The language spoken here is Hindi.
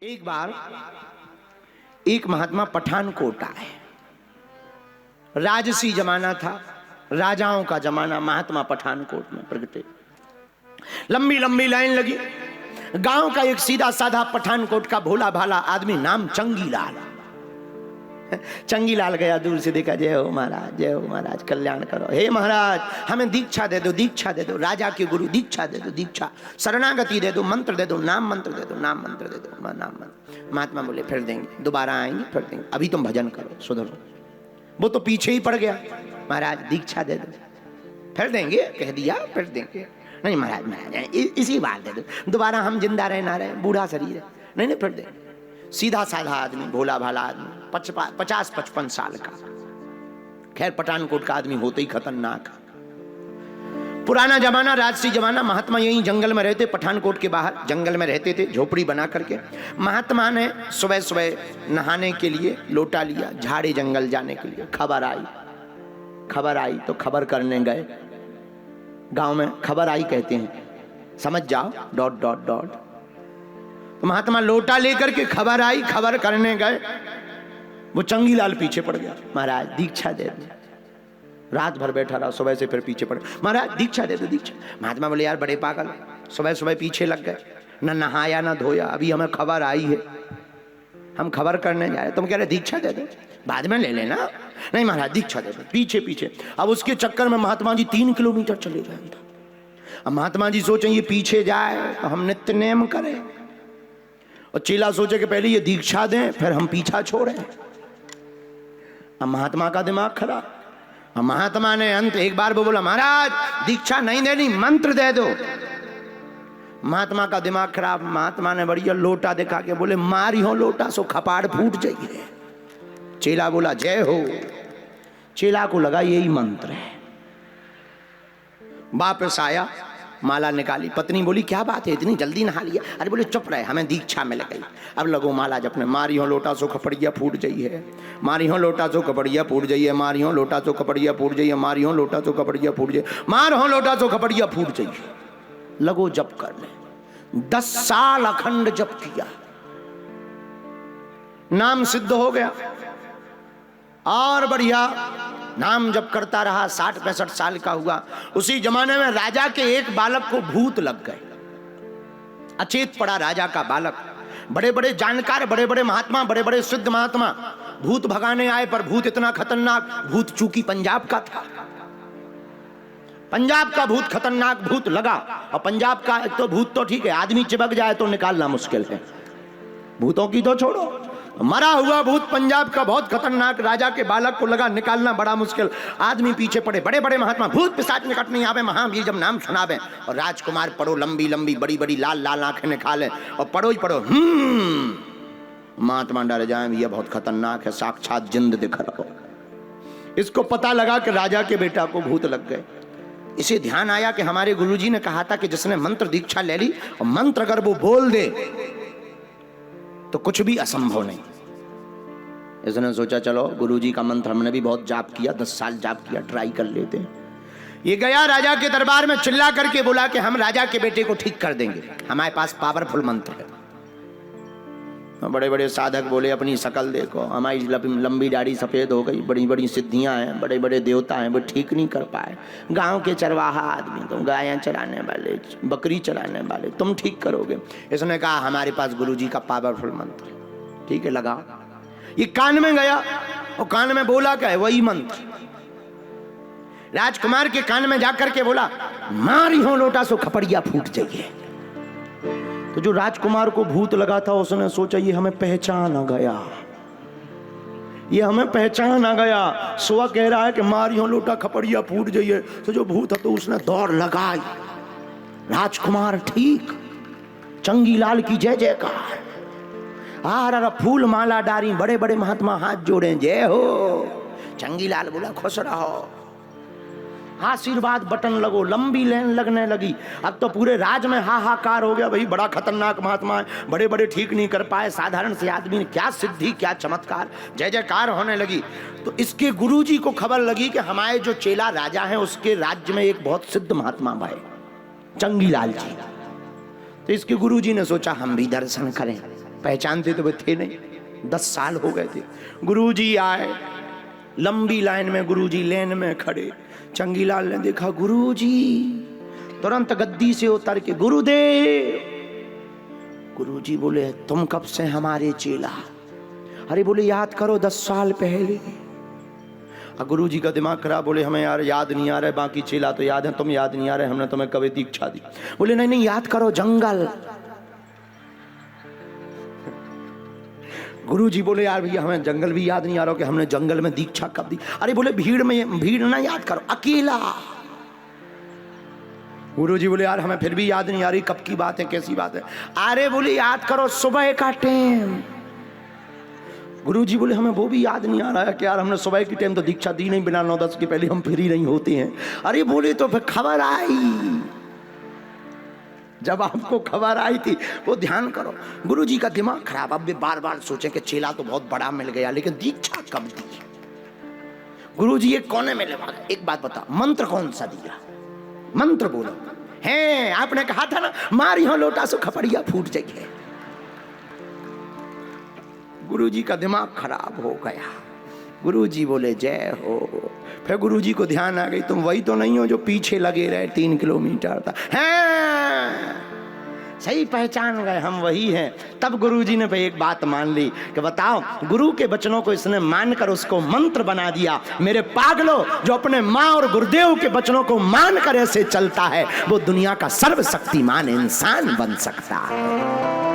एक बार एक महात्मा पठानकोट आए। राजसी जमाना था, राजाओं का जमाना। महात्मा पठानकोट में प्रगटे, लंबी लंबी लाइन लगी। गांव का एक सीधा साधा पठानकोट का भोला भाला आदमी, नाम चंगीलाल। चंगीलाल गया, दूर से देखा, जय हो महाराज, जय हो महाराज, कल्याण करो, हे महाराज हमें दीक्षा दे दो, दीक्षा दे दो, राजा के गुरु दीक्षा दे दो, दीक्षा, शरणागति दे दो, मंत्र दे दो, नाम मंत्र दे दो, नाम मंत्र दे दो, नाम मंत्र। महात्मा बोले फिर देंगे, दोबारा आएंगे फिर देंगे, अभी तुम भजन करो, सुधरो। वो तो पीछे ही पड़ गया, महाराज दीक्षा दे दो, फिर देंगे, कह दिया फिर देंगे। नहीं महाराज, महाराज इसी बार दे दो, दोबारा हम जिंदा रहे ना रहे, बूढ़ा शरीर है, नहीं नहीं फिर देंगे। सीधा साधा आदमी, भोला भाला आदमी, 50-55 साल का। खैर पठानकोट का आदमी होते ही खतरनाक। पुराना जमाना, राजसी जमाना। महात्मा यहीं जंगल में रहते, पठानकोट के बाहर जंगल में रहते थे, झोपड़ी बना करके। महात्मा ने सुबह सुबह नहाने के लिए लोटा लिया, झाड़ी जंगल जाने के लिए। खबर आई तो खबर करने गए। गांव में खबर आई कहते हैं, समझ जाओ, डॉट डॉट डॉट। तो महात्मा लोटा लेकर के खबर आई, खबर करने गए। वो चंगीलाल पीछे पड़ गया, महाराज दीक्षा दे दो। रात भर बैठा रहा, सुबह से फिर पीछे पड़, महाराज दीक्षा दे दो, दीक्षा। महात्मा बोले यार बड़े पागल, सुबह सुबह पीछे लग गए, ना नहाया ना धोया, अभी हमें खबर आई है, हम खबर करने जा रहे, तुम कह रहे दीक्षा दे दो, बाद में ले लेना। नहीं महाराज दीक्षा दे दो, पीछे पीछे। अब उसके चक्कर में महात्मा जी 3 किलोमीटर चले गए। अब महात्मा जी सोचे ये पीछे जाए तो हम नित्य नेम करें, और चेला सोचे कि पहले ये दीक्षा दें फिर हम पीछा छोड़ें। अब महात्मा का दिमाग खराब। अब महात्मा ने अंत एक बार वो बोला, महाराज दीक्षा नहीं देनी, मंत्र दे दो। महात्मा का दिमाग खराब। महात्मा ने बढ़िया लोटा दिखा के बोले, मारी हो लोटा सो खपाड़ फूट जाइए। चेला बोला जय हो। चेला को लगा यही मंत्र है। वापस आया, माला निकाली। पत्नी बोली क्या बात है, इतनी जल्दी नहा लिया? अरे बोले चुप रहे, हमें दीक्षा मिल गई, अब लगो माला जपने। मारी हो लोटा सो खपड़िया फूट जाइए, मारी हो लोटा सो कपड़िया फूट जाइए, मारी हो लोटा सो कपड़िया फूट जाइए, मारी हो लोटा सो कपड़िया फूट जाइए, मार हो लोटा सो कपड़िया फूट जाइए। लगो जप करने। 10 साल अखंड जप किया, नाम सिद्ध हो गया। और बढ़िया नाम जप करता रहा। 60-65 साल का हुआ। उसी जमाने में राजा के एक बालक को भूत लग गए, अचेत पड़ा राजा का बालक। बड़े बड़े जानकार, बड़े बड़े महात्मा, बड़े बड़े सिद्ध महात्मा भूत भगाने आए, पर भूत इतना खतरनाक। भूत चूंकि पंजाब का था, पंजाब का भूत खतरनाक भूत लगा। और पंजाब का एक तो भूत तो ठीक है, आदमी चिपक जाए तो निकालना मुश्किल है, भूतों की तो छोड़ो, मरा हुआ भूत पंजाब का बहुत खतरनाक। राजा के बालक को लगा निकालना बड़ा मुश्किल। आदमी पीछे पड़े, बड़े बड़े महात्मा, भूत पिशाच निकट नहीं आवे, महावीर जब नाम सुनावे। और राजकुमार पढ़ो, लंबी लंबी बड़ी बड़ी लाल लाल आंखें निकाले, और पढ़ो ही पढ़ो। महात्मा डर जाए, ये बहुत खतरनाक है, साक्षात जिंद दिख रहा हो। इसको पता लगा कि राजा के बेटा को भूत लग गए। इसे ध्यान आया कि हमारे गुरुजी ने कहा था कि जिसने मंत्र दीक्षा ले ली, और मंत्र अगर वो बोल दे तो कुछ भी असंभव नहीं। इसने सोचा चलो गुरुजी का मंत्र हमने भी बहुत जाप किया, 10 साल जाप किया, ट्राई कर लेते हैं। ये गया राजा के दरबार में, चिल्ला करके बोला कि हम राजा के बेटे को ठीक कर देंगे, हमारे पास पावरफुल मंत्र है। बड़े बड़े साधक बोले अपनी शकल देखो, हमारी लंबी दाढ़ी सफेद हो गई, बड़ी बड़ी सिद्धियां हैं, बड़े बड़े देवता हैं, वो ठीक नहीं कर पाए। गांव के चरवाहा आदमी, तुम गायें चराने वाले, बकरी चराने वाले, तुम ठीक करोगे? इसने कहा हमारे पास गुरुजी का पावरफुल मंत्र, ठीक है लगाओ। ये कान में गया, और कान में बोला क्या है, वही मंत्र। राजकुमार के कान में जाकर के बोला, मारी हो लोटा सो खपड़िया फूट जाइए। तो जो राजकुमार को भूत लगा था उसने सोचा ये हमें पहचान आ गया, ये हमें पहचान आ गया। सुआ कह रहा है कि मारियो लोटा खपड़िया फूट जाइए। तो जो भूत है तो उसने दौड़ लगाई। राजकुमार ठीक, चंगीलाल की जय जयकार। आर फूल माला डारी, बड़े बड़े महात्मा हाथ जोड़े, जय हो। चंगीलाल बोला खुश रहो, आशीर्वाद बटन लगो। लंबी लाइन लगने लगी। अब तो पूरे राज में हाहाकार हो गया, भाई बड़ा खतरनाक महात्मा है, बड़े बड़े ठीक नहीं कर पाए, साधारण से आदमी ने क्या सिद्धि क्या चमत्कार, जय जयकार होने लगी। तो इसके गुरुजी को खबर लगी कि हमारे जो चेला राजा हैं उसके राज्य में एक बहुत सिद्ध महात्मा भाई चंगीलाल जी। तो इसके गुरुजी ने सोचा हम भी दर्शन करें। पहचानते तो वे थे नहीं, 10 साल हो गए थे। गुरुजी आए, लंबी लाइन में गुरुजी लेन में खड़े। चंगीलाल ने देखा गुरुजी, तुरंत गद्दी से उतर के गुरुदेव। गुरुजी बोले तुम कब से हमारे चेला? अरे बोले याद करो 10 साल पहले। गुरुजी का दिमाग खराब, बोले हमें यार याद नहीं आ रहा है, बाकी चेला तो याद है, तुम याद नहीं आ रहे, हमने तुम्हें कभी दीक्षा दी। बोले नहीं नहीं याद करो, जंगल। गुरुजी बोले यार भैया हमें जंगल भी याद नहीं आ रहा कि हमने जंगल में दीक्षा कब दी। अरे बोले भीड़ ना याद करो, अकेला। गुरुजी बोले यार हमें फिर भी याद नहीं आ रही, कब की बात है, कैसी बात है? अरे बोले याद करो, सुबह का टाइम। गुरुजी बोले हमें वो भी याद नहीं आ रहा है कि यार हमने सुबह की टाइम तो दीक्षा दी नहीं, बिना 9-10 के पहले हम फ्री नहीं होते हैं। अरे बोले तो फिर खबर आई, जब आपको खबर आई थी वो ध्यान करो। गुरुजी का दिमाग खराब, अब वे बार बार सोचे कि चेला तो बहुत बड़ा मिल गया, लेकिन दीक्षा कब दी? गुरुजी एक कोने में लगा, एक बात बता, मंत्र कौन सा दिया? मंत्र बोलो। है आपने कहा था ना, मार यहां लोटा सो खपड़िया फूट जाएगी। गुरुजी का दिमाग खराब हो गया। गुरुजी बोले जय हो। फिर गुरुजी को ध्यान आ गई, तुम वही तो नहीं हो जो पीछे लगे रहे 3 किलोमीटर तक? हैं, सही पहचान गए, हम वही हैं। तब गुरुजी ने भाई एक बात मान ली कि बताओ, गुरु के वचनों को इसने मानकर उसको मंत्र बना दिया। मेरे पागलों, जो अपने माँ और गुरुदेव के वचनों को मानकर ऐसे चलता है, वो दुनिया का सर्वशक्तिमान इंसान बन सकता है।